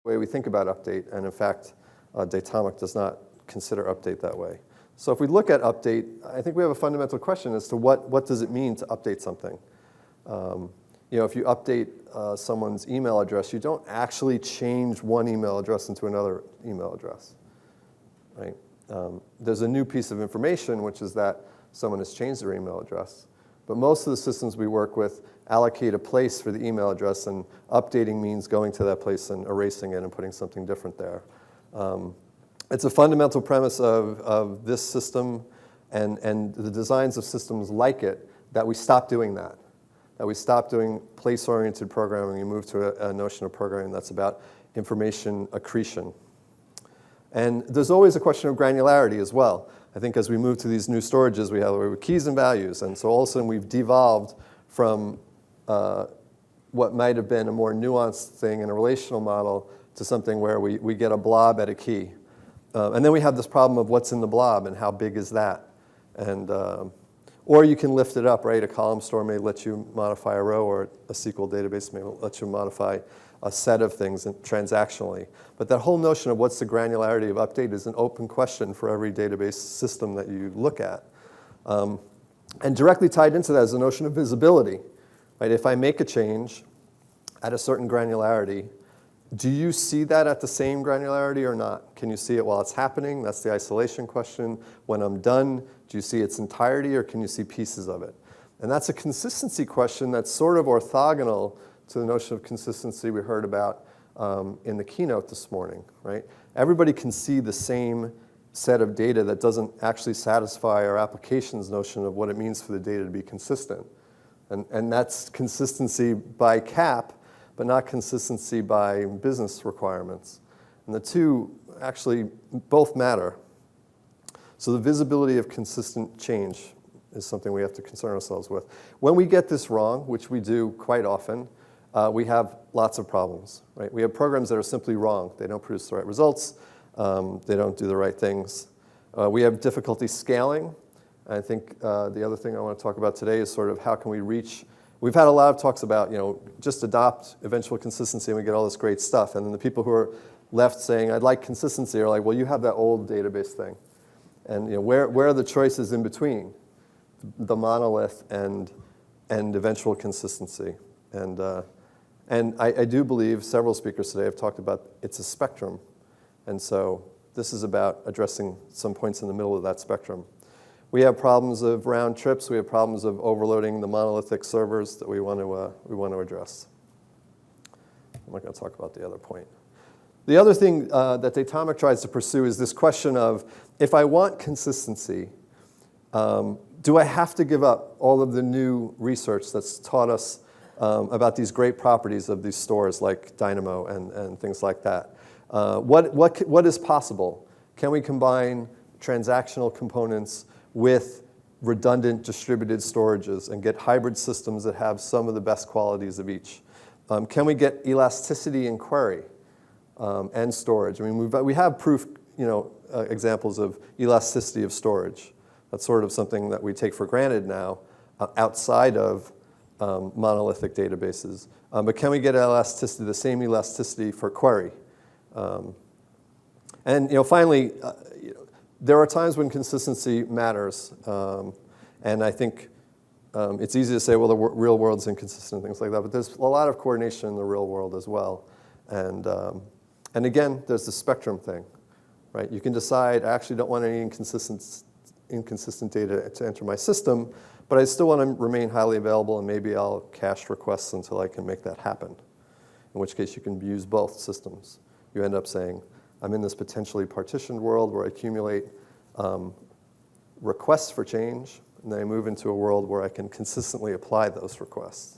way we think about update, and in fact, Datomic does not consider update that way. So if we look at update, I think we have a fundamental question as to what does it mean to update something. If you update someone's email address, you don't actually change one email address into another email address, right? There's a new piece of information, which is that someone has changed their email address. But most of the systems we work with allocate a place for the email address, and updating means going to that place and erasing it and putting something different there. It's a fundamental premise of this system and the designs of systems like it that we stop doing that we stop doing place-oriented programming and move to a notion of programming that's about information accretion. And there's always a question of granularity as well. I think as we move to these new storages, we have keys and values. And so all of a sudden, we've devolved from what might have been a more nuanced thing in a relational model to something where we get a blob at a key. And then we have this problem of what's in the blob and how big is that. And, or you can lift it up, right? A column store may let you modify a row, or a SQL database may let you modify a set of things transactionally. But that whole notion of what's the granularity of update is an open question for every database system that you look at. And directly tied into that is the notion of visibility. Right? If I make a change at a certain granularity, do you see that at the same granularity or not? Can you see it while it's happening? That's the isolation question. When I'm done, do you see its entirety, or can you see pieces of it? And that's a consistency question that's sort of orthogonal to the notion of consistency we heard about in the keynote this morning, right? Everybody can see the same set of data that doesn't actually satisfy our application's notion of what it means for the data to be consistent. And that's consistency by CAP, but not consistency by business requirements. And the two actually both matter. So the visibility of consistent change is something we have to concern ourselves with. When we get this wrong, which we do quite often, we have lots of problems, right? We have programs that are simply wrong. They don't produce the right results. They don't do the right things. We have difficulty scaling. I think the other thing I want to talk about today is sort of how can we reach. We've had a lot of talks about, just adopt eventual consistency and we get all this great stuff. And then the people who are left saying, I'd like consistency, are like, well, you have that old database thing. And where are the choices in between the monolith and eventual consistency? And I do believe several speakers today have talked about it's a spectrum. And so this is about addressing some points in the middle of that spectrum. We have problems of round trips. We have problems of overloading the monolithic servers that we want to address. I'm not going to talk about the other point. The other thing that Datomic tries to pursue is this question of, if I want consistency, do I have to give up all of the new research that's taught us about these great properties of these stores like Dynamo and things like that? What is possible? Can we combine transactional components with redundant distributed storages and get hybrid systems that have some of the best qualities of each? Can we get elasticity in query and storage? I mean, we have proof, examples of elasticity of storage. That's sort of something that we take for granted now outside of monolithic databases. But can we get elasticity, the same elasticity for query? And finally, there are times when consistency matters, and I think it's easy to say, well, the real world's inconsistent, things like that. But there's a lot of coordination in the real world as well, and again, there's the spectrum thing, right? You can decide, I actually don't want any inconsistent data to enter my system, but I still want to remain highly available, and maybe I'll cache requests until I can make that happen. In which case, you can use both systems. You end up saying, I'm in this potentially partitioned world where I accumulate requests for change, and then I move into a world where I can consistently apply those requests.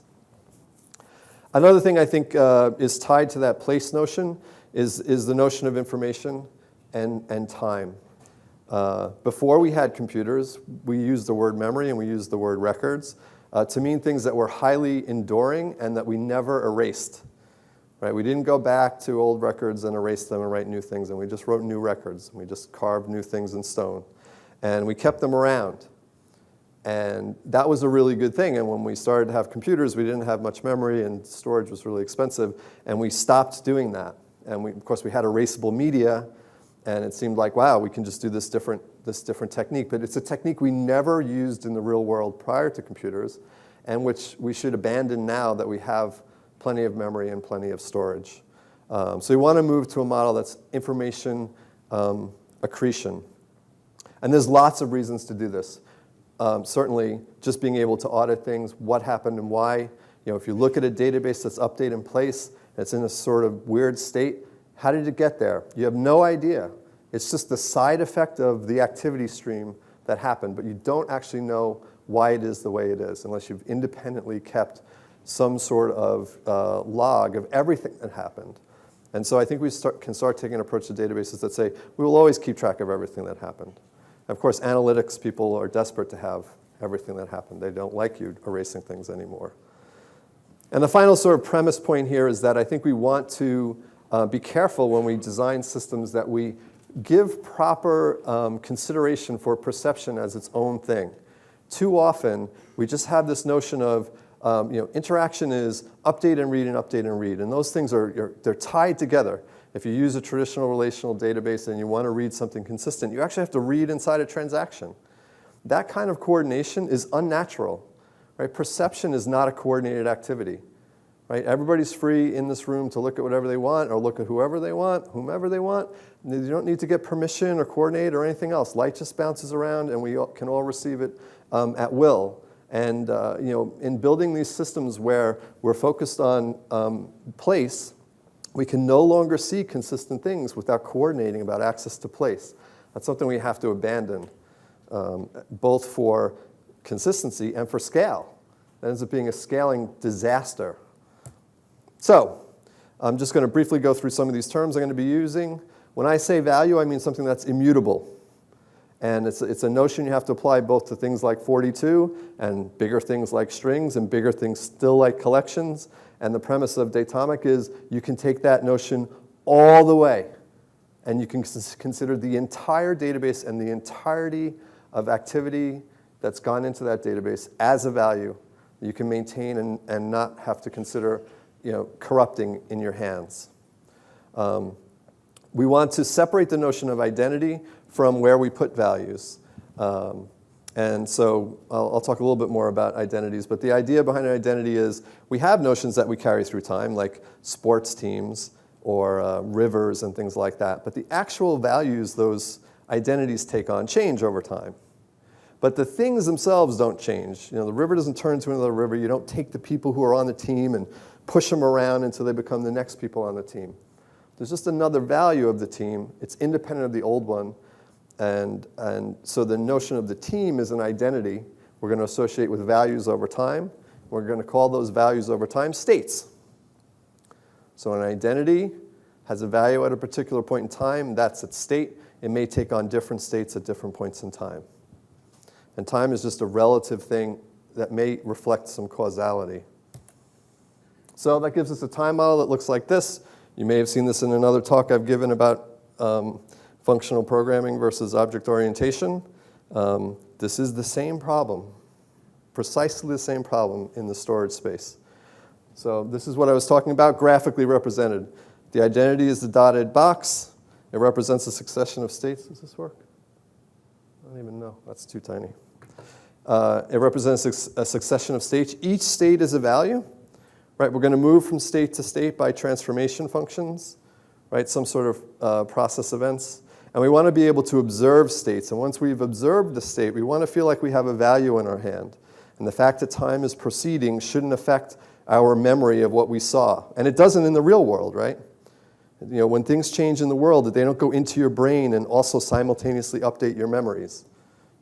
Another thing I think is tied to that place notion is the notion of information and time. Before we had computers, we used the word memory and we used the word records to mean things that were highly enduring and that we never erased. Right? We didn't go back to old records and erase them and write new things, and we just wrote new records. We just carved new things in stone. And we kept them around. And that was a really good thing. And when we started to have computers, we didn't have much memory, and storage was really expensive, and we stopped doing that. And of course, we had erasable media, and it seemed like, wow, we can just do this different technique. But it's a technique we never used in the real world prior to computers, and which we should abandon now that we have plenty of memory and plenty of storage. So we want to move to a model that's information accretion. And there's lots of reasons to do this. Certainly, just being able to audit things, what happened and why. If you look at a database that's updated in place, it's in a sort of weird state, how did it get there? You have no idea. It's just the side effect of the activity stream that happened, but you don't actually know why it is the way it is unless you've independently kept some sort of log of everything that happened. And so I think we can start taking an approach to databases that say, we will always keep track of everything that happened. Of course, analytics people are desperate to have everything that happened. They don't like you erasing things anymore. And the final sort of premise point here is that I think we want to be careful when we design systems that we give proper consideration for perception as its own thing. Too often, we just have this notion of interaction is update and read and update and read. And those things they're tied together. If you use a traditional relational database and you want to read something consistent, you actually have to read inside a transaction. That kind of coordination is unnatural. Right? Perception is not a coordinated activity. Right? Everybody's free in this room to look at whatever they want or look at whoever they want, whomever they want. You don't need to get permission or coordinate or anything else. Light just bounces around and we can all receive it at will. And in building these systems where we're focused on place, we can no longer see consistent things without coordinating about access to place. That's something we have to abandon, both for consistency and for scale. That ends up being a scaling disaster. So I'm just going to briefly go through some of these terms I'm going to be using. When I say value, I mean something that's immutable. And it's a notion you have to apply both to things like 42 and bigger things like strings and bigger things still like collections. And the premise of Datomic is you can take that notion all the way. And you can consider the entire database and the entirety of activity that's gone into that database as a value that you can maintain and not have to consider corrupting in your hands. We want to separate the notion of identity from where we put values. And so I'll talk a little bit more about identities, but the idea behind an identity is we have notions that we carry through time, like sports teams or rivers and things like that. But the actual values those identities take on change over time. But the things themselves don't change. The river doesn't turn into another river. You don't take the people who are on the team and push them around until they become the next people on the team. There's just another value of the team. It's independent of the old one. And so the notion of the team is an identity we're going to associate with values over time. We're going to call those values over time states. So an identity has a value at a particular point in time. That's its state. It may take on different states at different points in time. And time is just a relative thing that may reflect some causality. So that gives us a time model that looks like this. You may have seen this in another talk I've given about functional programming versus object orientation. This is the same problem, precisely the same problem in the storage space. So this is what I was talking about, graphically represented. The identity is the dotted box. It represents a succession of states. Does this work? I don't even know. That's too tiny. It represents a succession of states. Each state is a value. Right? We're going to move from state to state by transformation functions, right? Some sort of process events. And we want to be able to observe states. And once we've observed the state, we want to feel like we have a value in our hand. And the fact that time is proceeding shouldn't affect our memory of what we saw. And it doesn't in the real world, right? When things change in the world, they don't go into your brain and also simultaneously update your memories.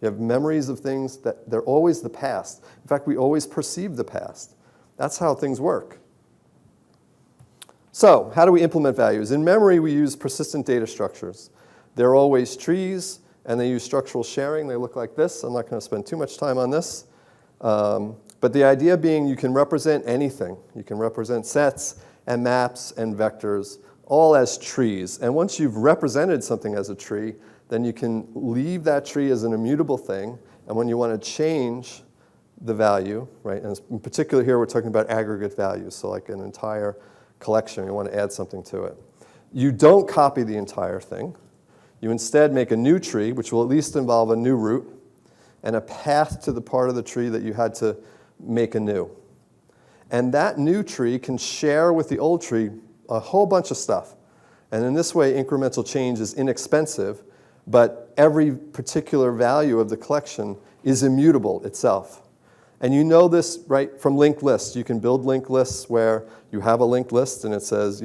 You have memories of things that they're always the past. In fact, we always perceive the past. That's how things work. So how do we implement values? In memory, we use persistent data structures. They're always trees, and they use structural sharing. They look like this. I'm not going to spend too much time on this. But the idea being you can represent anything. You can represent sets and maps and vectors all as trees. And once you've represented something as a tree, then you can leave that tree as an immutable thing. And when you want to change the value, right? And in particular here, we're talking about aggregate values, so like an entire collection, you want to add something to it. you don't copy the entire thing. You instead make a new tree, which will at least involve a new root, and a path to the part of the tree that you had to make anew. And that new tree can share with the old tree a whole bunch of stuff. And in this way, incremental change is inexpensive, but every particular value of the collection is immutable itself. And you know this right from linked lists. You can build linked lists where you have a linked list and it says,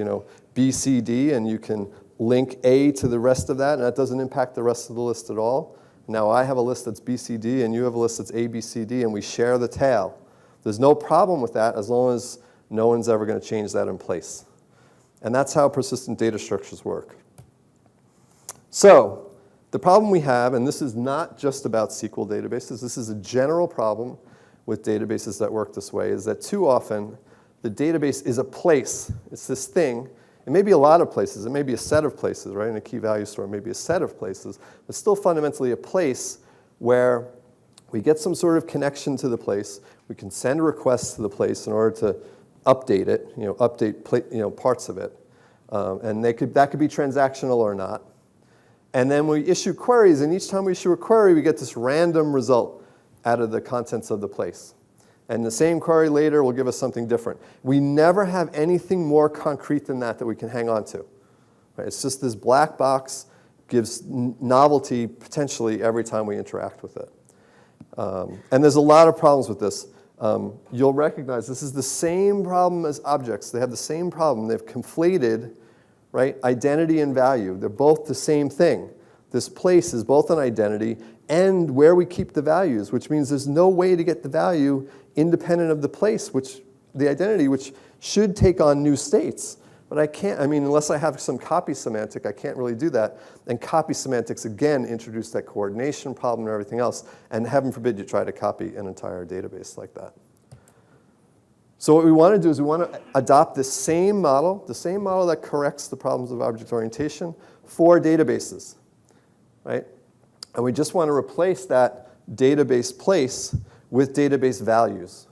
B, C, D, and you can link A to the rest of that, and that doesn't impact the rest of the list at all. Now I have a list that's B, C, D, and you have a list that's A, B, C, D, and we share the tail. There's no problem with that as long as no one's ever going to change that in place. And that's how persistent data structures work. So the problem we have, and this is not just about SQL databases, this is a general problem with databases that work this way, is that too often the database is a place. It's this thing. It may be a lot of places. It may be a set of places, right? In a key value store, it may be a set of places, but still fundamentally a place where we get some sort of connection to the place. We can send requests to the place in order to update it, update parts of it. And that could be transactional or not. And then we issue queries, and each time we issue a query, we get this random result out of the contents of the place. And the same query later will give us something different. We never have anything more concrete than that we can hang on to. Right? It's just this black box gives novelty potentially every time we interact with it. And there's a lot of problems with this. You'll recognize this is the same problem as objects. They have the same problem. They've conflated, right, identity and value. They're both the same thing. This place is both an identity and where we keep the values, which means there's no way to get the value independent of the place, the identity, which should take on new states. But I can't, unless I have some copy semantic, I can't really do that. And copy semantics, again, introduce that coordination problem and everything else. And heaven forbid you try to copy an entire database like that. So what we want to do is we want to adopt the same model that corrects the problems of object orientation for databases, right? And we just want to replace that database place with database values,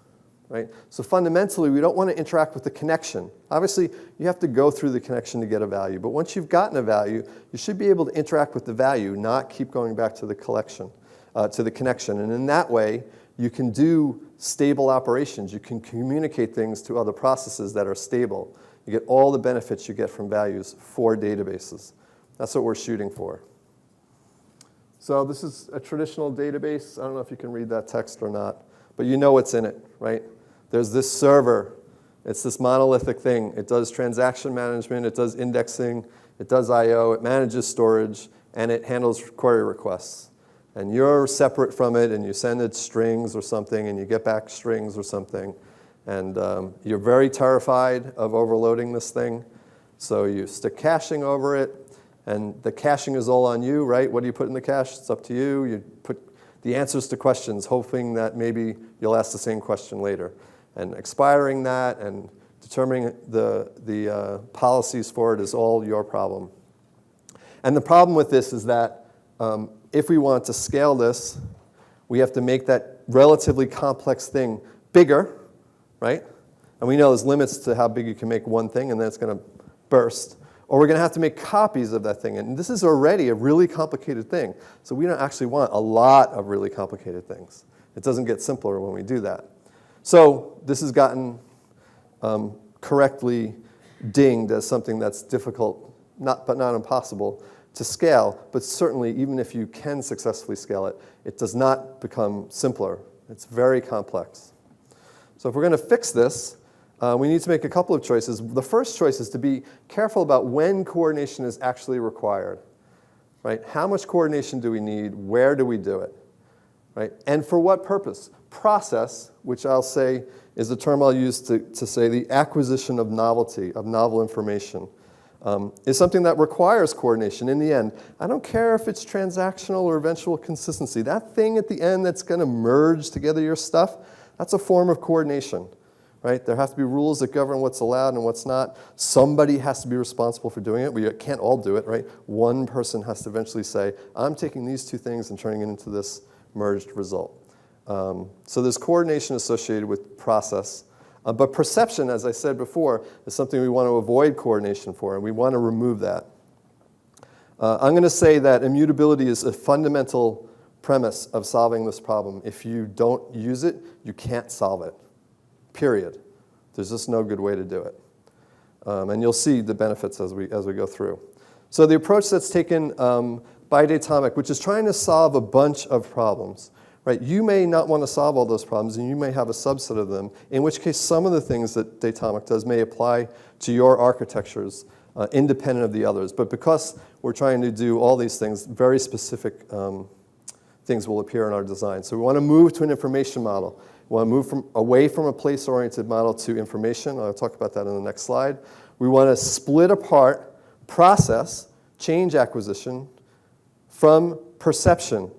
right? So fundamentally, we don't want to interact with the connection. Obviously, you have to go through the connection to get a value. But once you've gotten a value, you should be able to interact with the value, not keep going back to the collection, to the connection. And in that way, you can do stable operations. You can communicate things to other processes that are stable. You get all the benefits you get from values for databases. That's what we're shooting for. So this is a traditional database. I don't know if you can read that text or not, but you know what's in it, right? There's this server. It's this monolithic thing. It does transaction management. It does indexing. It does I/O. It manages storage, and it handles query requests. And you're separate from it, and you send it strings or something, and you get back strings or something. And you're very terrified of overloading this thing. So you stick caching over it. And the caching is all on you, right? What do you put in the cache? It's up to you. You put the answers to questions, hoping that maybe you'll ask the same question later. And expiring that and determining the policies for it is all your problem. And the problem with this is that if we want to scale this, we have to make that relatively complex thing bigger, right? And we know there's limits to how big you can make one thing, and then it's going to burst. Or we're going to have to make copies of that thing. And this is already a really complicated thing. So we don't actually want a lot of really complicated things. It doesn't get simpler when we do that. So this has gotten correctly dinged as something that's difficult, but not impossible, to scale. But certainly, even if you can successfully scale it, it does not become simpler. It's very complex. So if we're going to fix this, we need to make a couple of choices. The first choice is to be careful about when coordination is actually required, right? How much coordination do we need? Where do we do it, right? And for what purpose? Process, which I'll say is a term I'll use to say the acquisition of novelty, of novel information, is something that requires coordination in the end. I don't care if it's transactional or eventual consistency. That thing at the end that's going to merge together your stuff, that's a form of coordination. Right? There have to be rules that govern what's allowed and what's not. Somebody has to be responsible for doing it. We can't all do it, right? One person has to eventually say, I'm taking these two things and turning it into this merged result. So there's coordination associated with process. But perception, as I said before, is something we want to avoid coordination for, and we want to remove that. I'm going to say that immutability is a fundamental premise of solving this problem. If you don't use it, you can't solve it, period. There's just no good way to do it. And you'll see the benefits as we go through. So the approach that's taken by Datomic, which is trying to solve a bunch of problems, right? You may not want to solve all those problems, and you may have a subset of them, in which case some of the things that Datomic does may apply to your architectures independent of the others. But because we're trying to do all these things, very specific things will appear in our design. So we want to move to an information model. We want to move away from a place-oriented model to information. I'll talk about that in the next slide. We want to split apart process, change acquisition, from perception,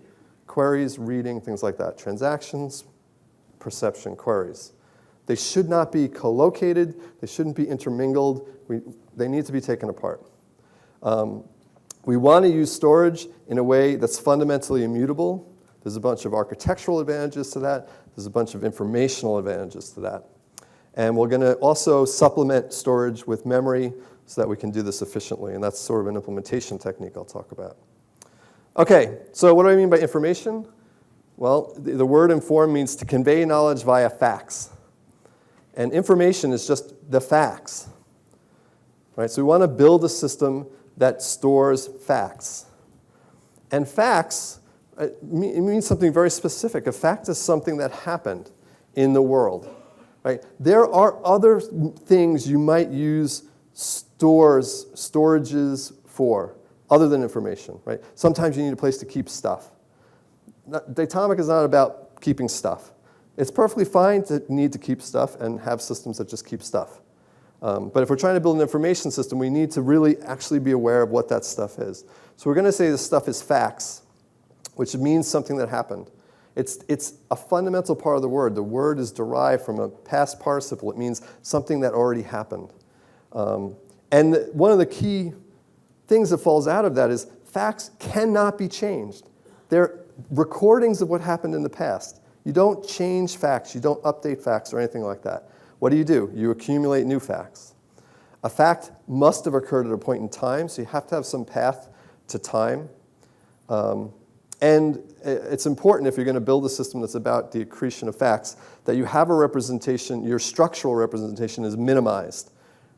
queries, reading, things like that. Transactions, perception, queries. They should not be co-located. They shouldn't be intermingled. They need to be taken apart. We want to use storage in a way that's fundamentally immutable. There's a bunch of architectural advantages to that. There's a bunch of informational advantages to that. And we're going to also supplement storage with memory so that we can do this efficiently. And that's sort of an implementation technique I'll talk about. OK, so what do I mean by information? Well, the word inform means to convey knowledge via facts. And information is just the facts. Right? So we want to build a system that stores facts. And facts, it means something very specific. A fact is something that happened in the world. Right? There are other things you might use storages for, other than information. Right? Sometimes you need a place to keep stuff. Datomic is not about keeping stuff. It's perfectly fine to need to keep stuff and have systems that just keep stuff. But if we're trying to build an information system, we need to really actually be aware of what that stuff is. So we're going to say this stuff is facts, which means something that happened. It's a fundamental part of the word. The word is derived from a past participle. It means something that already happened. And one of the key things that falls out of that is facts cannot be changed. They're recordings of what happened in the past. You don't change facts. You don't update facts or anything like that. What do? You accumulate new facts. A fact must have occurred at a point in time, so you have to have some path to time. And it's important if you're going to build a system that's about the accretion of facts that you have a representation, your structural representation is minimized.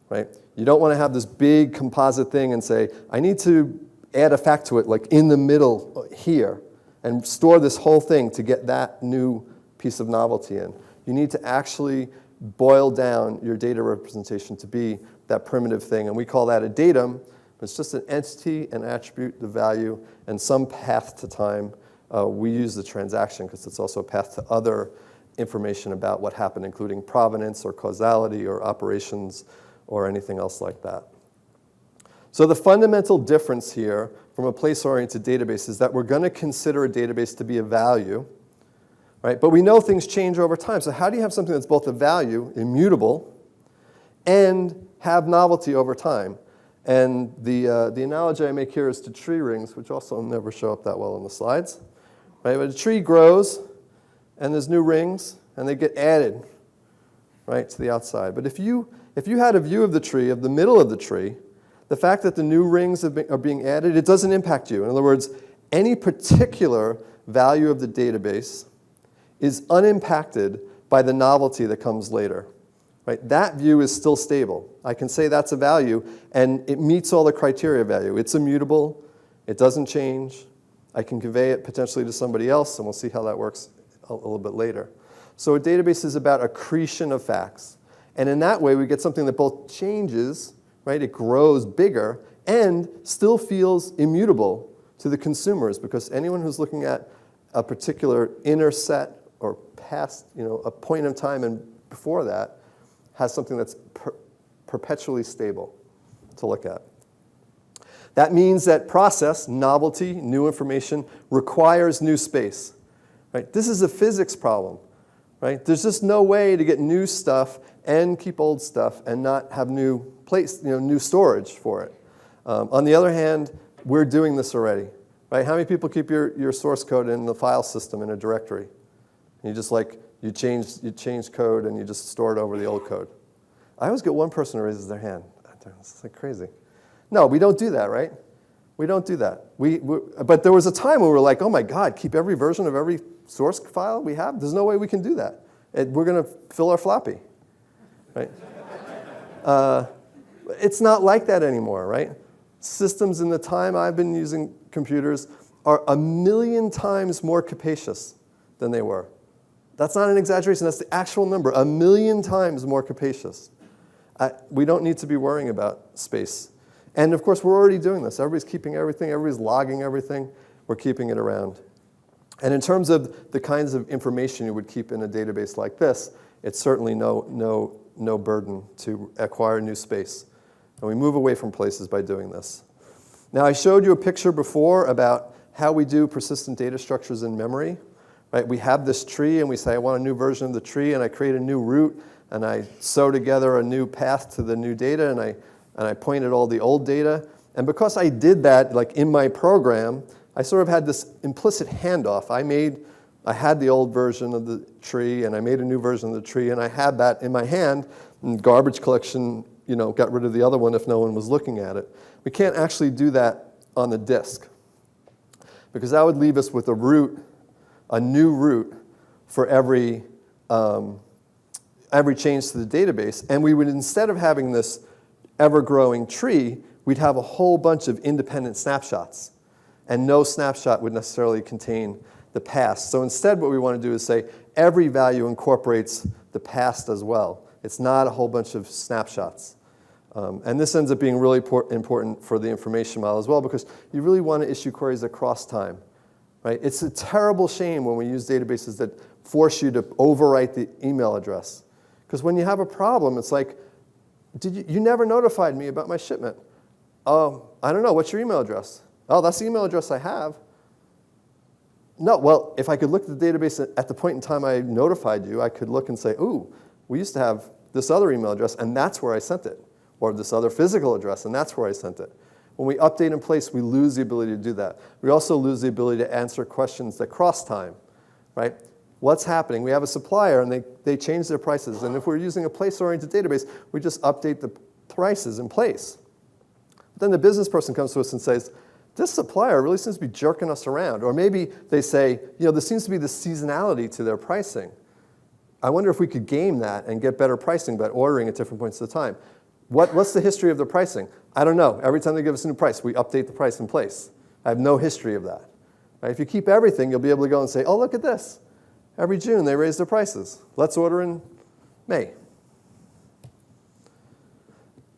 Right? You don't want to have this big composite thing and say, I need to add a fact to it like in the middle here and store this whole thing to get that new piece of novelty in. You need to actually boil down your data representation to be that primitive thing. And we call that a datum. It's just an entity, an attribute, the value, and some path to time. We use the transaction because it's also a path to other information about what happened, including provenance or causality or operations or anything else like that. So the fundamental difference here from a place-oriented database is that we're going to consider a database to be a value. Right? But we know things change over time. So how do you have something that's both a value, immutable, and have novelty over time? And the analogy I make here is to tree rings, which also never show up that well on the slides. Right? But a tree grows, and there's new rings, and they get added right, to the outside. But if you had a view of the tree, of the middle of the tree, the fact that the new rings are being added, it doesn't impact you. In other words, any particular value of the database is unimpacted by the novelty that comes later. Right? That view is still stable. I can say that's a value, and it meets all the criteria value. It's immutable. It doesn't change. I can convey it potentially to somebody else, and we'll see how that works a little bit later. So a database is about accretion of facts. And in that way, we get something that both changes, right? It grows bigger, and still feels immutable to the consumers, because anyone who's looking at a particular inner set or past, a point of time and before that, has something that's perpetually stable to look at. That means that process, novelty, new information, requires new space. Right? This is a physics problem. Right? There's just no way to get new stuff and keep old stuff and not have new place, new storage for it. On the other hand, we're doing this already. Right? How many people keep your source code in the file system in a directory? You just You change code and you just store it over the old code. I always get one person who raises their hand. It's like crazy. No, we don't do that, right? We don't do that. But there was a time when we were like, oh my God, keep every version of every source file we have? There's no way we can do that. We're going to fill our floppy, right? It's not like that anymore, right? Systems in the time I've been using computers are 1,000,000 times more capacious than they were. That's not an exaggeration. That's the actual number, 1,000,000 times more capacious. We don't need to be worrying about space. And of course, we're already doing this. Everybody's keeping everything. Everybody's logging everything. We're keeping it around. And in terms of the kinds of information you would keep in a database like this, it's certainly no burden to acquire new space. And we move away from places by doing this. Now, I showed you a picture before about how we do persistent data structures in memory. Right? We have this tree, and we say, I want a new version of the tree, and I create a new root, and I sew together a new path to the new data, and I point at all the old data. And because I did that, like in my program, I sort of had this implicit handoff. I had the old version of the tree, and I made a new version of the tree, and I had that in my hand, and garbage collection, got rid of the other one if no one was looking at it. We can't actually do that on the disk, because that would leave us with a new root for every change to the database. And we would, instead of having this ever-growing tree, we'd have a whole bunch of independent snapshots. And no snapshot would necessarily contain the past. So instead, what we want to do is say every value incorporates the past as well. It's not a whole bunch of snapshots. And this ends up being really important for the information model as well, because you really want to issue queries across time. Right? It's a terrible shame when we use databases that force you to overwrite the email address. Because when you have a problem, it's like, you never notified me about my shipment. Oh, I don't know, what's your email address? Oh, that's the email address I have. No, well, if I could look at the database at the point in time I notified you, I could look and say, ooh, we used to have this other email address, and that's where I sent it. Or this other physical address, and that's where I sent it. When we update in place, we lose the ability to do that. We also lose the ability to answer questions that cross time, right? What's happening? We have a supplier, and they change their prices. And if we're using a place-oriented database, we just update the prices in place. Then the business person comes to us and says, this supplier really seems to be jerking us around. Or maybe they say, there seems to be this seasonality to their pricing. I wonder if we could game that and get better pricing by ordering at different points of the time. What's the history of the pricing? I don't know. Every time they give us a new price, we update the price in place. I have no history of that. Right? If you keep everything, you'll be able to go and say, oh, look at this. Every June, they raise their prices. Let's order in May.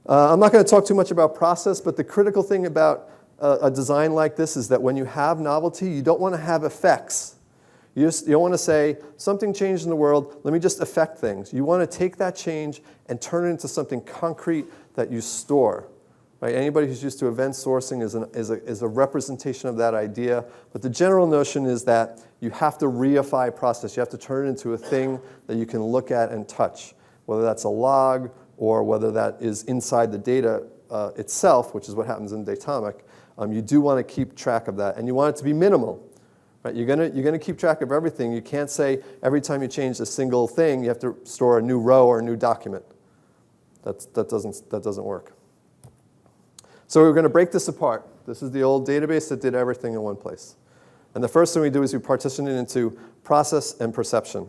I'm not going to talk too much about process, but the critical thing about a design like this is that when you have novelty, you don't want to have effects. You don't want to say, something changed in the world, let me just affect things. You want to take that change and turn it into something concrete that you store. Right? Anybody who's used to event sourcing is a representation of that idea. But the general notion is that you have to reify process. You have to turn it into a thing that you can look at and touch, whether that's a log or whether that is inside the data itself, which is what happens in Datomic. You do want to keep track of that, and you want it to be minimal. Right? You're gonna keep track of everything. You can't say every time you change a single thing, you have to store a new row or a new document. That doesn't work. So we're going to break this apart. This is the old database that did everything in one place. And the first thing we do is we partition it into process and perception.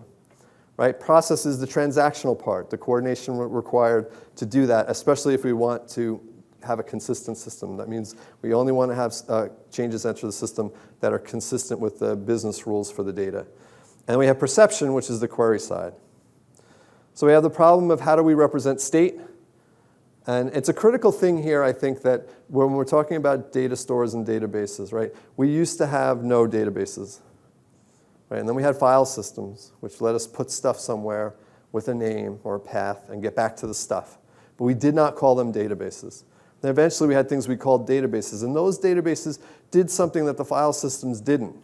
Right? Process is the transactional part, the coordination required to do that, especially if we want to have a consistent system. That means we only want to have changes enter the system that are consistent with the business rules for the data. And we have perception, which is the query side. So we have the problem of how do we represent state. And it's a critical thing here, I think, that when we're talking about data stores and databases, right, we used to have no databases. Right? And then we had file systems, which let us put stuff somewhere with a name or a path and get back to the stuff. But we did not call them databases. Then eventually we had things we called databases. And those databases did something that the file systems didn't.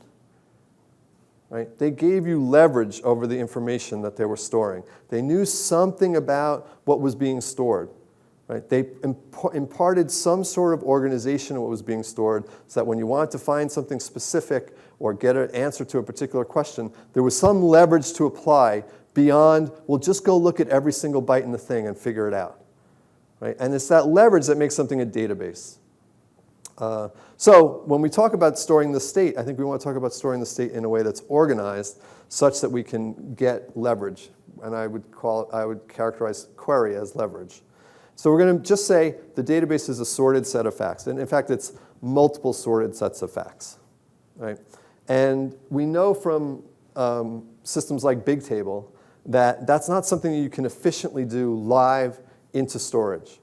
Right? They gave you leverage over the information that they were storing. They knew something about what was being stored. Right? They imparted some sort of organization in what was being stored so that when you wanted to find something specific or get an answer to a particular question, there was some leverage to apply beyond, well, just go look at every single byte in the thing and figure it out. Right? And it's that leverage that makes something a database. So when we talk about storing the state, I think we want to talk about storing the state in a way that's organized such that we can get leverage. And I would characterize query as leverage. So we're going to just say the database is a sorted set of facts. And in fact, it's multiple sorted sets of facts. Right? And we know from systems like Bigtable that that's not something that you can efficiently do live into storage.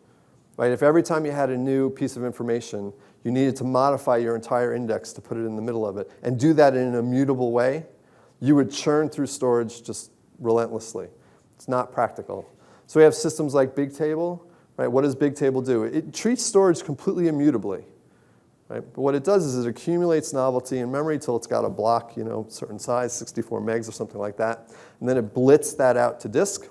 Right? If every time you had a new piece of information, you needed to modify your entire index to put it in the middle of it, and do that in an immutable way, you would churn through storage just relentlessly. It's not practical. So we have systems like Bigtable. Right? What does Bigtable do? It treats storage completely immutably. Right? But what it does is it accumulates novelty in memory till it's got a block, certain size, 64 megs or something like that. And then it blitz that out to disk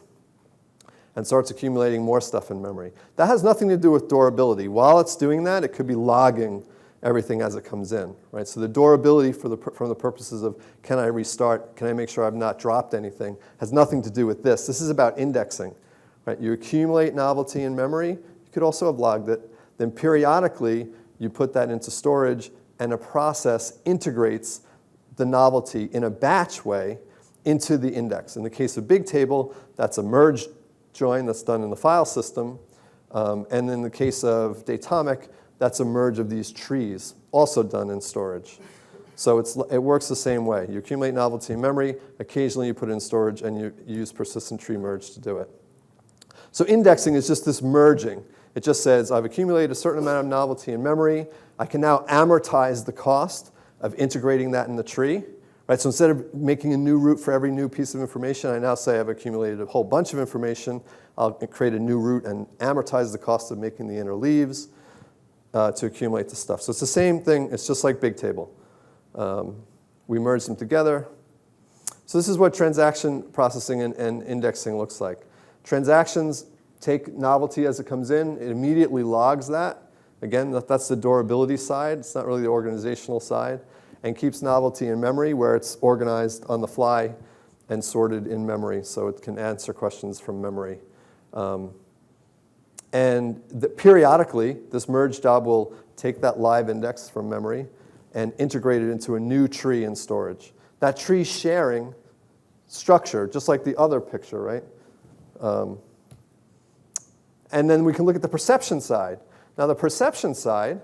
and starts accumulating more stuff in memory. That has nothing to do with durability. While it's doing that, it could be logging everything as it comes in. Right? So the durability from the purposes of can I restart, can I make sure I've not dropped anything, has nothing to do with this. This is about indexing. Right? You accumulate novelty in memory. You could also have logged it. Then periodically, you put that into storage, and a process integrates the novelty in a batch way into the index. In the case of Bigtable, that's a merge join that's done in the file system. And in the case of Datomic, that's a merge of these trees, also done in storage. So it works the same way. You accumulate novelty in memory. Occasionally, you put it in storage, and you use persistent tree merge to do it. So indexing is just this merging. It just says, I've accumulated a certain amount of novelty in memory. I can now amortize the cost of integrating that in the tree. Right? So instead of making a new root for every new piece of information, I now say I've accumulated a whole bunch of information. I'll create a new root and amortize the cost of making the inner leaves to accumulate the stuff. So it's the same thing. It's just like Bigtable. We merge them together. So this is what transaction processing and indexing looks like. Transactions take novelty as it comes in. It immediately logs that. Again, that's the durability side. It's not really the organizational side. And keeps novelty in memory where it's organized on the fly and sorted in memory so it can answer questions from memory. Periodically, this merge job will take that live index from memory and integrate it into a new tree in storage. That tree sharing structure, just like the other picture, right? And then we can look at the perception side. Now, the perception side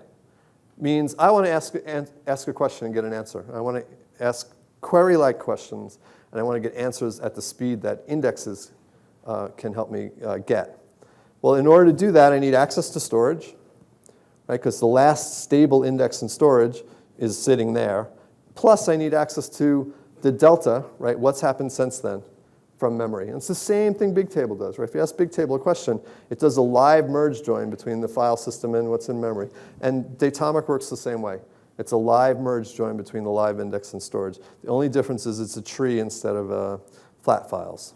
means I want to ask a question and get an answer. I want to ask query-like questions, and I want to get answers at the speed that indexes can help me get. Well, in order to do that, I need access to storage, right? Because the last stable index in storage is sitting there. Plus, I need access to the delta, right? What's happened since then from memory. And it's the same thing Bigtable does, right? If you ask Bigtable a question, it does a live merge join between the file system and what's in memory. And Datomic works the same way. It's a live merge join between the live index and storage. The only difference is it's a tree instead of flat files.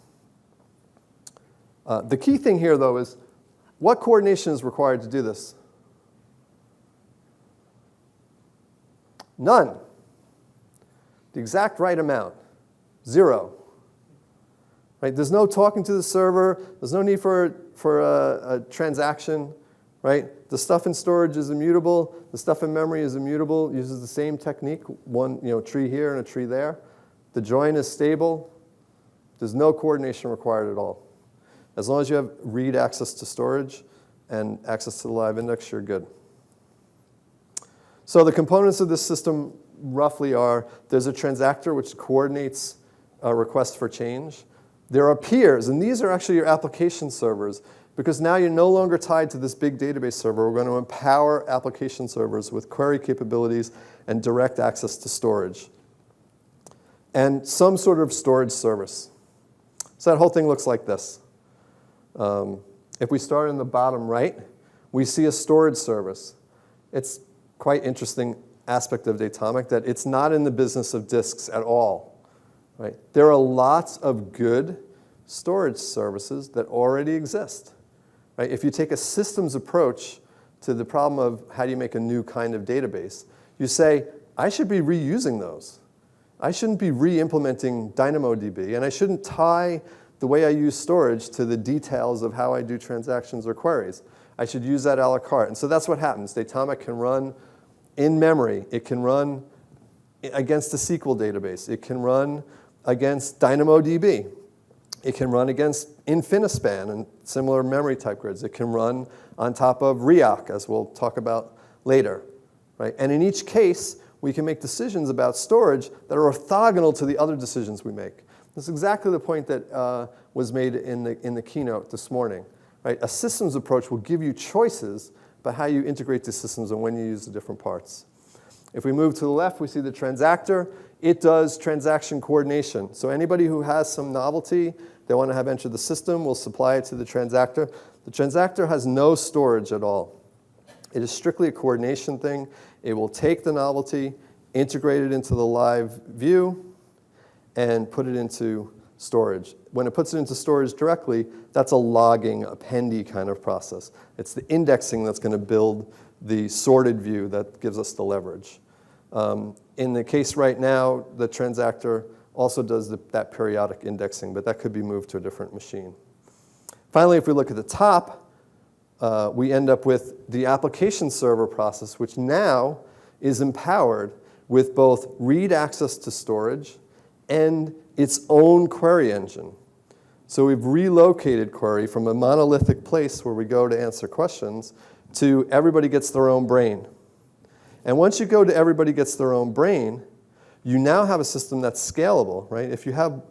The key thing here, though, is what coordination is required to do this? None. The exact right amount. 0. Right? There's no talking to the server. There's no need for a transaction. Right? The stuff in storage is immutable. The stuff in memory is immutable. It uses the same technique. One tree here and a tree there. The join is stable. There's no coordination required at all. As long as you have read access to storage and access to the live index, you're good. So the components of this system roughly are, there's a transactor which coordinates a request for change. There are peers, and these are actually your application servers, because now you're no longer tied to this big database server. We're going to empower application servers with query capabilities and direct access to storage. And some sort of storage service. So that whole thing looks like this. If we start in the bottom right, we see a storage service. It's quite interesting aspect of Datomic that it's not in the business of disks at all. Right? There are lots of good storage services that already exist. right? If you take a systems approach to the problem of how do you make a new kind of database, you say, I should be reusing those. I shouldn't be re-implementing DynamoDB, and I shouldn't tie the way I use storage to the details of how I do transactions or queries. I should use that a la carte. And so that's what happens. Datomic can run in memory. It can run against a SQL database. It can run against DynamoDB. It can run against Infinispan and similar memory type grids. It can run on top of Riak, as we'll talk about later. Right? And in each case, we can make decisions about storage that are orthogonal to the other decisions we make. That's exactly the point that was made in the keynote this morning. Right? A systems approach will give you choices about how you integrate the systems and when you use the different parts. If we move to the left, we see the transactor. It does transaction coordination. So anybody who has some novelty they want to have enter the system will supply it to the transactor. The transactor has no storage at all. It is strictly a coordination thing. It will take the novelty, integrate it into the live view, and put it into storage. When it puts it into storage directly, that's a logging, appendy kind of process. It's the indexing that's going to build the sorted view that gives us the leverage. In the case right now, the transactor also does that periodic indexing, but that could be moved to a different machine. Finally, if we look at the top, we end up with the application server process, which now is empowered with both read access to storage and its own query engine. So we've relocated query from a monolithic place where we go to answer questions to everybody gets their own brain. And once you go to everybody gets their own brain, you now have a system that's scalable, right? If you have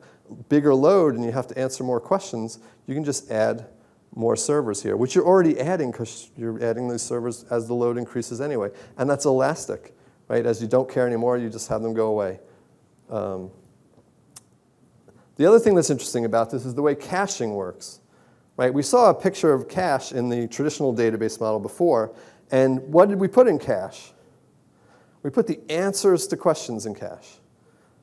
bigger load and you have to answer more questions, you can just add more servers here, which you're already adding because you're adding these servers as the load increases anyway. And that's elastic, right? As you don't care anymore, you just have them go away. The other thing that's interesting about this is the way caching works, right? We saw a picture of cache in the traditional database model before, and what did we put in cache? We put the answers to questions in cache,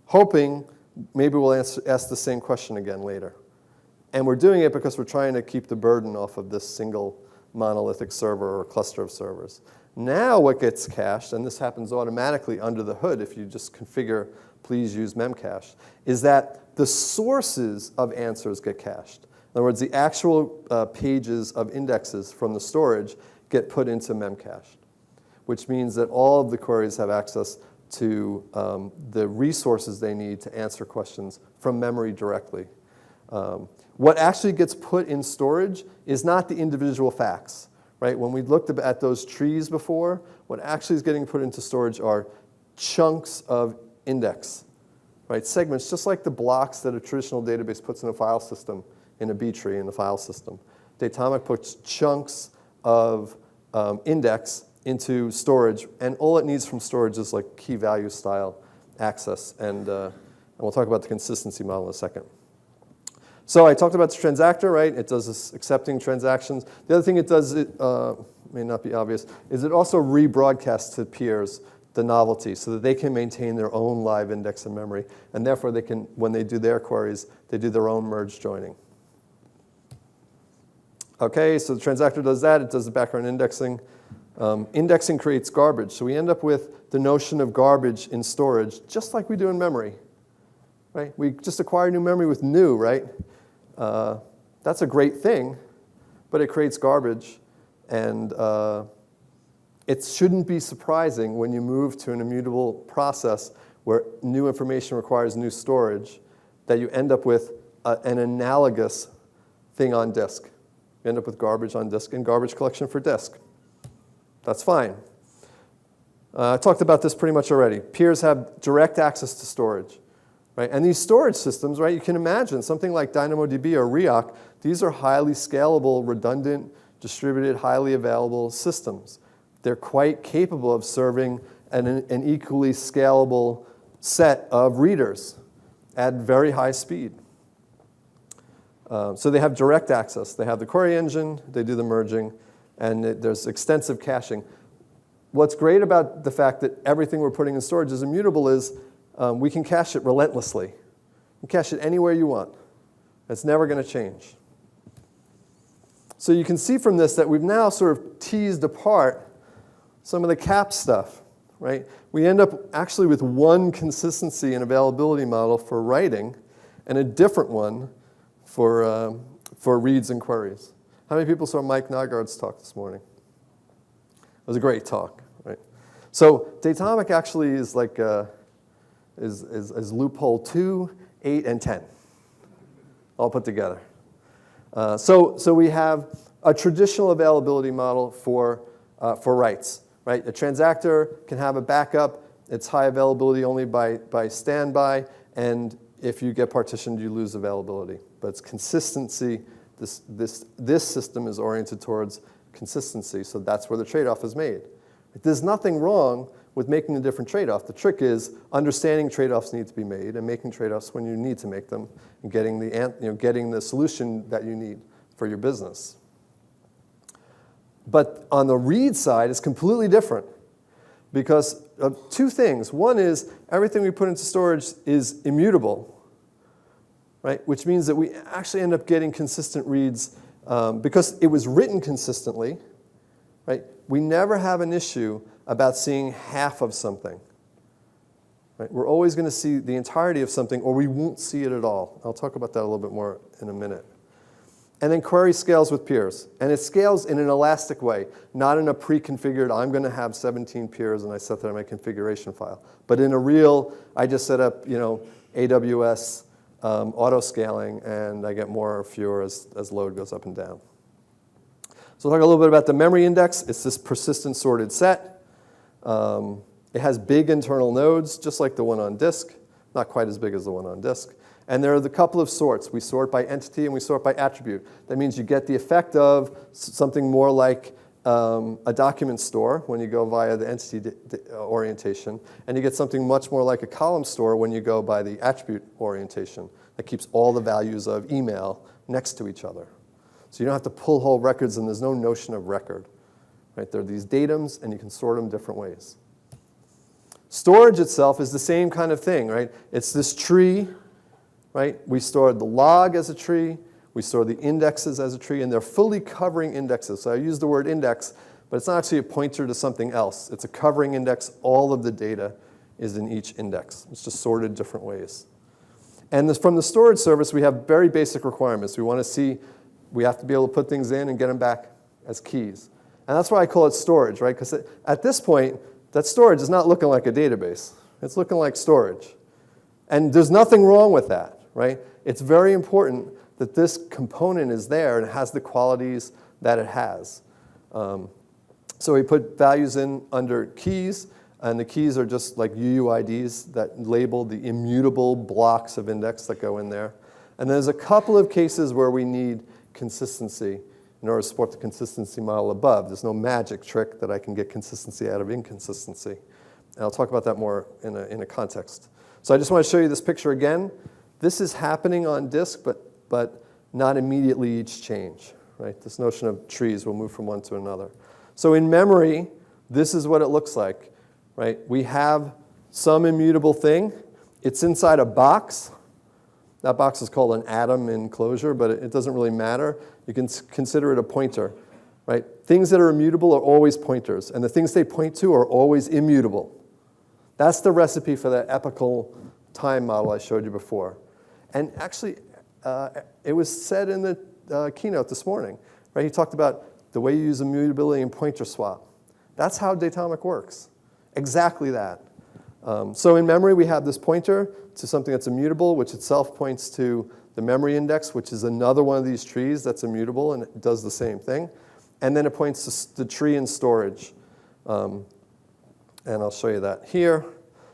hoping maybe we'll ask the same question again later. And we're doing it because we're trying to keep the burden off of this single monolithic server or cluster of servers. Now what gets cached, and this happens automatically under the hood if you just configure please use memcache, is that the sources of answers get cached. In other words, the actual pages of indexes from the storage get put into memcache, which means that all of the queries have access to the resources they need to answer questions from memory directly. What actually gets put in storage is not the individual facts, right? When we looked at those trees before, what actually is getting put into storage are chunks of index, right? Segments, just like the blocks that a traditional database puts in a file system, in a B tree in the file system. Datomic puts chunks of index into storage, and all it needs from storage is like key value style access, and we'll talk about the consistency model in a second. So I talked about the transactor, right? It does this accepting transactions. The other thing it does, it may not be obvious, is it also rebroadcasts to peers the novelty so that they can maintain their own live index in memory, and therefore they can, when they do their queries, they do their own merge joining. Okay, so the transactor does that. It does the background indexing. Indexing creates garbage, so we end up with the notion of garbage in storage, just like we do in memory. Right? We just acquire new memory with new, right? That's a great thing, but it creates garbage, and it shouldn't be surprising when you move to an immutable process where new information requires new storage that you end up with an analogous thing on disk. You end up with garbage on disk and garbage collection for disk. That's fine. I talked about this pretty much already. Peers have direct access to storage. Right? And these storage systems, right, you can imagine something like DynamoDB or Riak, these are highly scalable, redundant, distributed, highly available systems. They're quite capable of serving an equally scalable set of readers at very high speed. So they have direct access. They have the query engine, they do the merging, and there's extensive caching. What's great about the fact that everything we're putting in storage is immutable is we can cache it relentlessly. You can cache it anywhere you want. It's never going to change. So you can see from this that we've now sort of teased apart some of the cap stuff, right? We end up actually with one consistency and availability model for writing and a different one for reads and queries. How many people saw Mike Nygaard's talk this morning? It was a great talk, right? So Datomic actually is like is loophole 2, 8, and 10, all put together. So we have a traditional availability model for writes, right? A transactor can have a backup. It's high availability only by standby, and if you get partitioned, you lose availability. But it's consistency. This system is oriented towards consistency, so that's where the trade-off is made. There's nothing wrong with making a different trade-off. The trick is understanding trade-offs need to be made and making trade-offs when you need to make them and getting the solution that you need for your business. But on the read side, it's completely different because of two things. One is everything we put into storage is immutable, right? Which means that we actually end up getting consistent reads because it was written consistently, right? We never have an issue about seeing half of something. Right? We're always going to see the entirety of something, or we won't see it at all. I'll talk about that a little bit more in a minute. And then query scales with peers. And it scales in an elastic way, not in a pre-configured, I'm going to have 17 peers, and I set that in my configuration file. But in a real, I just set up AWS auto-scaling, and I get more or fewer as load goes up and down. So we'll talk a little bit about the memory index. It's this persistent sorted set. It has big internal nodes, just like the one on disk, not quite as big as the one on disk. And there are the couple of sorts. We sort by entity and we sort by attribute. That means you get the effect of something more like a document store when you go via the entity orientation, and you get something much more like a column store when you go by the attribute orientation that keeps all the values of email next to each other. So you don't have to pull whole records, and there's no notion of record. Right? There are these datums, and you can sort them different ways. Storage itself is the same kind of thing, right? It's this tree, right? We store the log as a tree. We store the indexes as a tree, and they're fully covering indexes. So I use the word index, but it's not actually a pointer to something else. It's a covering index. All of the data is in each index. It's just sorted different ways. And from the storage service, we have very basic requirements. We have to be able to put things in and get them back as keys. And that's why I call it storage, right? Because at this point, that storage is not looking like a database. It's looking like storage. And there's nothing wrong with that, right? It's very important that this component is there and has the qualities that it has. So we put values in under keys, and the keys are just like UUIDs that label the immutable blocks of index that go in there. And there's a couple of cases where we need consistency in order to support the consistency model above. There's no magic trick that I can get consistency out of inconsistency. And I'll talk about that more in a context. So I just want to show you this picture again. This is happening on disk, but not immediately each change. Right? This notion of trees will move from one to another. So in memory, this is what it looks like. Right? We have some immutable thing. It's inside a box. That box is called an atom enclosure, but it doesn't really matter. You can consider it a pointer, right? Things that are immutable are always pointers, and the things they point to are always immutable. That's the recipe for that epical time model I showed you before. And actually, it was said in the keynote this morning, right? He talked about the way you use immutability and pointer swap. That's how Datomic works. Exactly that. So in memory, we have this pointer to something that's immutable, which itself points to the memory index, which is another one of these trees that's immutable, and it does the same thing. And then it points to the tree in storage. And I'll show you that here.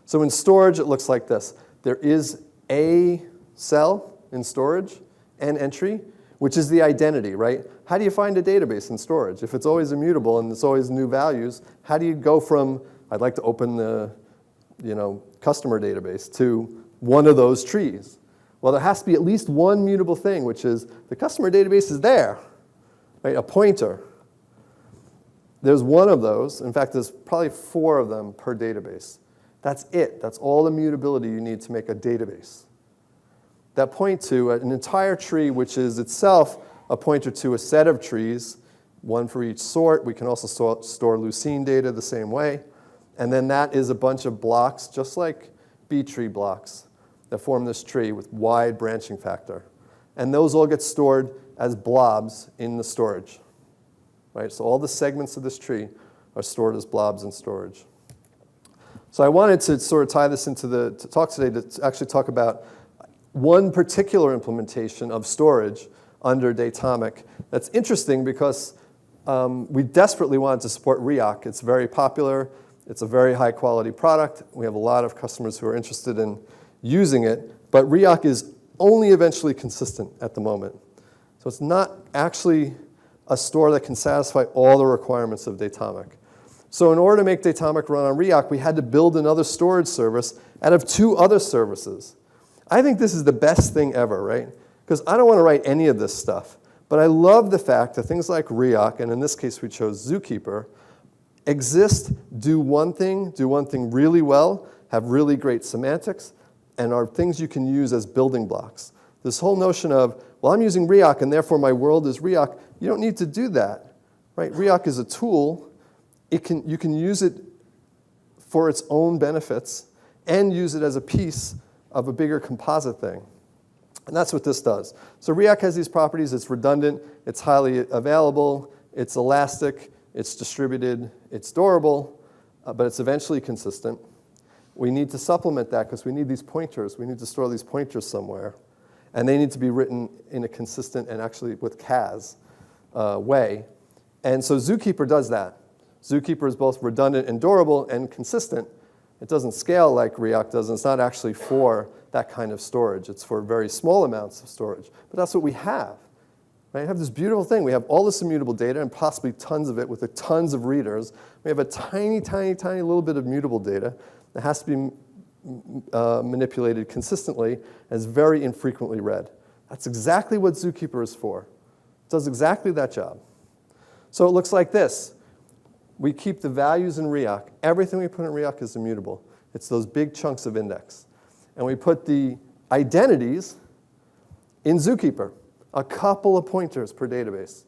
So in storage, it looks like this. There is a cell in storage, an entry, which is the identity, right? How do you find a database in storage? If it's always immutable and it's always new values, how do you go from, I'd like to open the customer database to one of those trees? Well, there has to be at least one mutable thing, which is the customer database is there, right? A pointer. There's one of those. In fact, there's probably 4 of them per database. That's it. That's all the mutability you need to make a database. That point to an entire tree, which is itself a pointer to a set of trees, one for each sort. We can also store leucine data the same way. And then that is a bunch of blocks, just like B tree blocks, that form this tree with wide branching factor. And those all get stored as blobs in the storage. Right? So all the segments of this tree are stored as blobs in storage. So I wanted to sort of tie this into the talk today to actually talk about one particular implementation of storage under Datomic. That's interesting because we desperately wanted to support Riak. It's very popular. It's a very high quality product. We have a lot of customers who are interested in using it, but Riak is only eventually consistent at the moment. So it's not actually a store that can satisfy all the requirements of Datomic. So in order to make Datomic run on Riak, we had to build another storage service out of 2 other services. I think this is the best thing ever, right? Because I don't want to write any of this stuff. But I love the fact that things like Riak, and in this case we chose Zookeeper, exist, do one thing really well, have really great semantics, and are things you can use as building blocks. This whole notion of, well, I'm using Riak and therefore my world is Riak, you don't need to do that. Right? Riak is a tool. You can use it for its own benefits and use it as a piece of a bigger composite thing. And that's what this does. So Riak has these properties. It's redundant. It's highly available. It's elastic. It's distributed. It's durable. But it's eventually consistent. We need to supplement that because we need these pointers. We need to store these pointers somewhere. And they need to be written in a consistent and actually with CAS way. And so Zookeeper does that. Zookeeper is both redundant and durable and consistent. It doesn't scale like Riak does, and it's not actually for that kind of storage. It's for very small amounts of storage. But that's what we have. Right? We have this beautiful thing. We have all this immutable data and possibly tons of it with tons of readers. We have a tiny, tiny, tiny little bit of mutable data that has to be manipulated consistently and is very infrequently read. That's exactly what Zookeeper is for. It does exactly that job. So it looks like this. We keep the values in Riak. Everything we put in Riak is immutable. It's those big chunks of index. And we put the identities in Zookeeper, a couple of pointers per database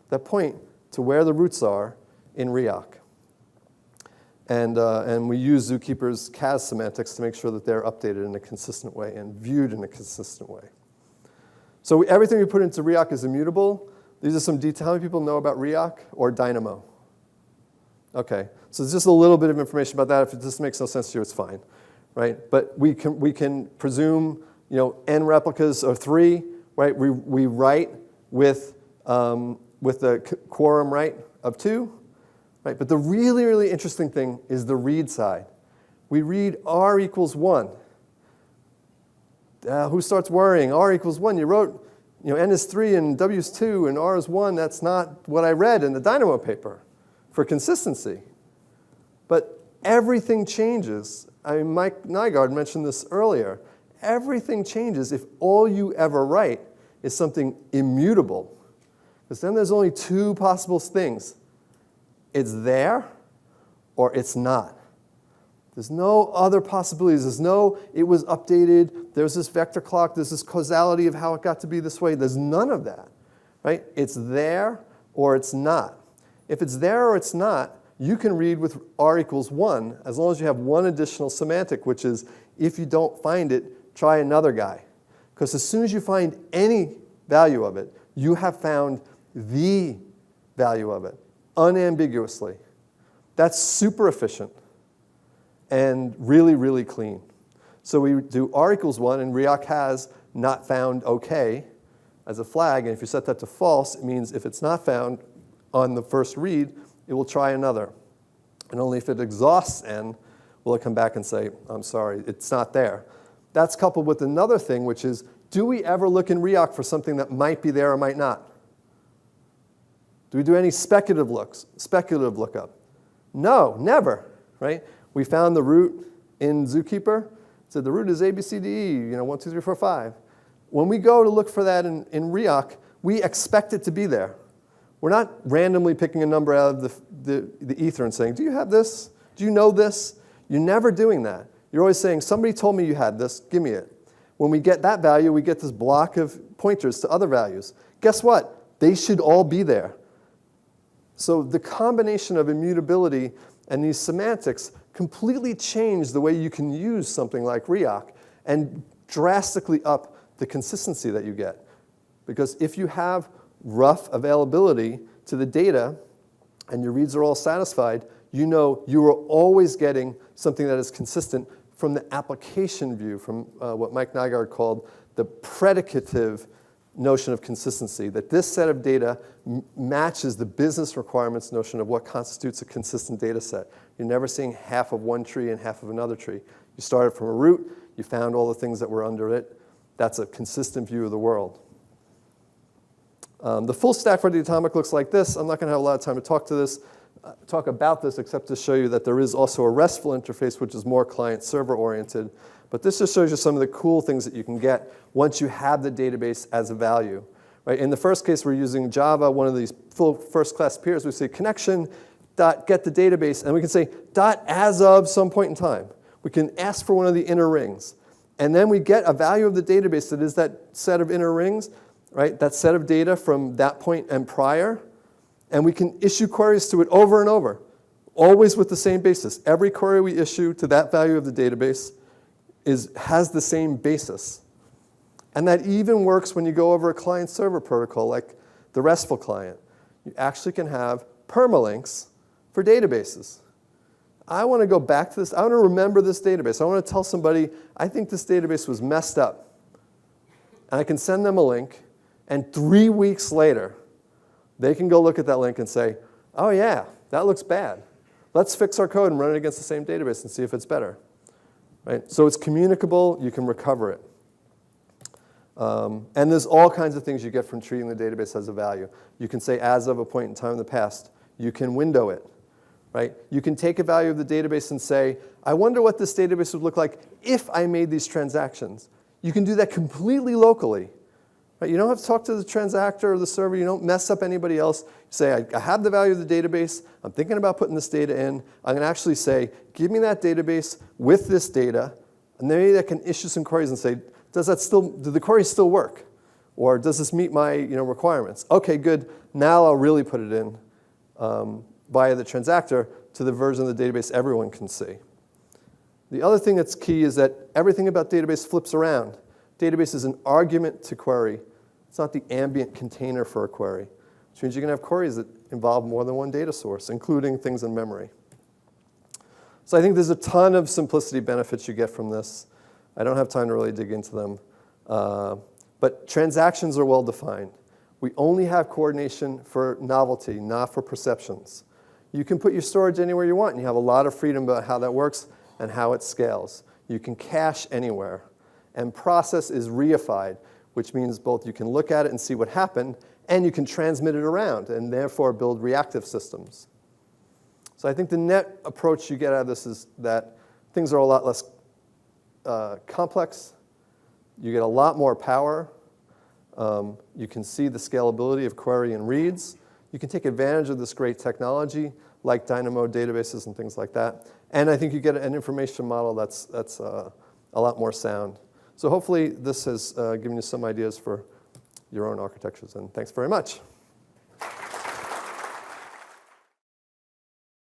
that point to where the roots are in Riak. And we use Zookeeper's CAS semantics to make sure that they're updated in a consistent way and viewed in a consistent way. So everything we put into Riak is immutable. These are some details. How many people know about Riak or Dynamo? Okay, so it's just a little bit of information about that. If this makes no sense to you, it's fine, right? But we can presume, n replicas of 3, right? We write with the quorum right of 2, right? But the really, really interesting thing is the read side. We read R equals 1. Who starts worrying? R equals 1. You wrote, n is 3 and W is 2 and R is 1. That's not what I read in the Dynamo paper for consistency. But everything changes. Mike Nygaard mentioned this earlier. Everything changes if all you ever write is something immutable. Because then there's only 2 possible things. It's there or it's not. There's no other possibilities. There's no, it was updated, there's this vector clock, there's this causality of how it got to be this way. There's none of that, right? It's there or it's not. If it's there or it's not, you can read with R equals 1 as long as you have one additional semantic, which is if you don't find it, try another guy. Because as soon as you find any value of it, you have found the value of it, unambiguously. That's super efficient and really, really clean. So we do R equals 1, and Riak has not found OK as a flag. And if you set that to false, it means if it's not found on the first read, it will try another. And only if it exhausts n will it come back and say, I'm sorry, it's not there. That's coupled with another thing, which is, do we ever look in Riak for something that might be there or might not? Do we do any speculative lookup? No, never, right? We found the root in Zookeeper. It said the root is A, B, C, D, E, 1, 2, 3, 4, 5. When we go to look for that in Riak, we expect it to be there. We're not randomly picking a number out of the ether and saying, do you have this? Do you know this? You're never doing that. You're always saying, somebody told me you had this, give me it. When we get that value, we get this block of pointers to other values. Guess what? They should all be there. So the combination of immutability and these semantics completely change the way you can use something like Riak and drastically up the consistency that you get. Because if you have rough availability to the data and your reads are all satisfied, you know you are always getting something that is consistent from the application view, from what Mike Nygaard called the predicative notion of consistency, that this set of data matches the business requirements notion of what constitutes a consistent data set. You're never seeing half of one tree and half of another tree. You started from a root, you found all the things that were under it. That's a consistent view of the world. The full stack for Datomic looks like this. I'm not going to have a lot of time to talk about this, except to show you that there is also a RESTful interface, which is more client-server oriented. But this just shows you some of the cool things that you can get once you have the database as a value. Right? In the first case, we're using Java, one of these full first-class peers. We say connection dot get the database, and we can say dot as of some point in time. We can ask for one of the inner rings. And then we get a value of the database that is that set of inner rings, right? That set of data from that point and prior. And we can issue queries to it over and over, always with the same basis. Every query we issue to that value of the database has the same basis. And that even works when you go over a client-server protocol like the RESTful client. You actually can have permalinks for databases. I want to go back to this. I want to remember this database. I want to tell somebody, I think this database was messed up. And I can send them a link, and 3 weeks later, they can go look at that link and say, oh yeah, that looks bad. Let's fix our code and run it against the same database and see if it's better. Right? So it's communicable. You can recover it. And there's all kinds of things you get from treating the database as a value. You can say as of a point in time in the past. You can window it. Right? You can take a value of the database and say, I wonder what this database would look like if I made these transactions. You can do that completely locally. Right? You don't have to talk to the transactor or the server. You don't mess up anybody else. You say, I have the value of the database. I'm thinking about putting this data in. I'm going to actually say, give me that database with this data. And then maybe I can issue some queries and say, do the queries still work? Or does this meet my requirements? OK, good. Now I'll really put it in via the transactor to the version of the database everyone can see. The other thing that's key is that everything about database flips around. Database is an argument to query. It's not the ambient container for a query, which means you can have queries that involve more than one data source, including things in memory. So I think there's a ton of simplicity benefits you get from this. I don't have time to really dig into them. But transactions are well defined. We only have coordination for novelty, not for perceptions. You can put your storage anywhere you want, and you have a lot of freedom about how that works and how it scales. You can cache anywhere. And process is reified, which means both you can look at it and see what happened, and you can transmit it around, and therefore build reactive systems. So I think the net approach you get out of this is that things are a lot less complex. You get a lot more power. You can see the scalability of query and reads. You can take advantage of this great technology, like Dynamo databases and things like that. And I think you get an information model that's a lot more sound. So hopefully this has given you some ideas for your own architectures. And thanks very much.